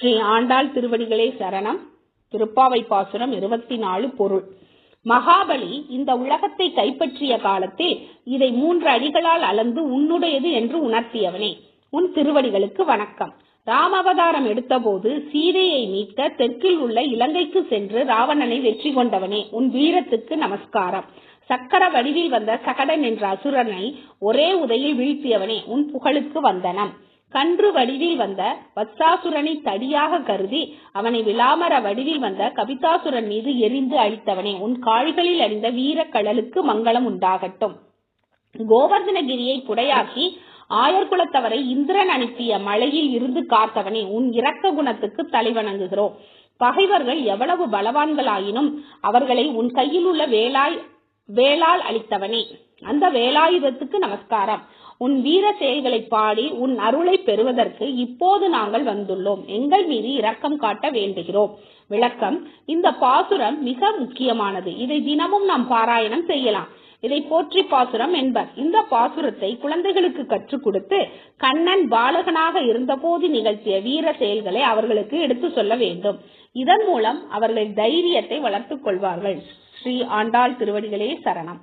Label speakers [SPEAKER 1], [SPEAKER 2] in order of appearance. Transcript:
[SPEAKER 1] ஸ்ரீ ஆண்டாள் திருவடிகளே சரணம். திருப்பாவை பாசுரம் 24. பொருள். மகாபலி இந்த உலகத்தை கைப்பற்றிய காலத்தில் இதை 3 அடிகளால் அளந்து உன்னுடையது என்று உணர்த்தியவனே, உன் திருவடிகளுக்கு வணக்கம். ராமவதாரம் எடுத்தபோது சீதையை மீட்க தெற்கில் உள்ள இலங்கைக்கு சென்று ராவணனை வெற்றி கொண்டவனே, உன் வீரத்துக்கு நமஸ்காரம். சக்கர வடிவில் வந்த சகடன் என்ற அசுரனை ஒரே உதையில் வீழ்த்தியவனே, உன் புகழுக்கு வந்தனம். கன்று வடிவில் வந்த வத்சாசுரனை தடியாக கருதி அவனை விளாமர வடிவில் வந்த கபிதாசுரன் மீது எரிந்து அழித்தவனே, உன் கால்களில் அணிந்த வீர கடலுக்கு மங்களம் உண்டாகட்டும். கோவர்தனகிரியை குடையாக்கி ஆயர்குலத்தவரை இந்திரன் அனுப்பிய மழையில் இருந்து காத்தவனே, உன் இரக்க குணத்துக்கு தலைவணங்குகிறோம். பகைவர்கள் எவ்வளவு பலவான்களாயினும் அவர்களை உன் கையில் உள்ள வேளால் அளித்தவனே, அந்த வேலாயுதத்துக்கு நமஸ்காரம். உன் வீர செயல்களை பாடி உன் அருளை பெறுவதற்கு இப்போது நாங்கள் வந்துள்ளோம். எங்கள் மீது இரக்கம் காட்ட வேண்டுகிறோம். விளக்கம். இந்த பாசுரம் மிக முக்கியமானது. இதை தினமும் நாம் பாராயணம் செய்யலாம். இதை போற்றி பாசுரம் என்பர். இந்த பாசுரத்தை குழந்தைகளுக்கு கற்றுக் கொடுத்து கண்ணன் பாலகனாக இருந்தபோது நிகழ்த்திய வீர செயல்களை அவர்களுக்கு எடுத்து சொல்ல வேண்டும். இதன் மூலம் அவர்கள் தைரியத்தை வளர்த்துக் கொள்வார்கள். ஸ்ரீ ஆண்டாள் திருவடிகளே சரணம்.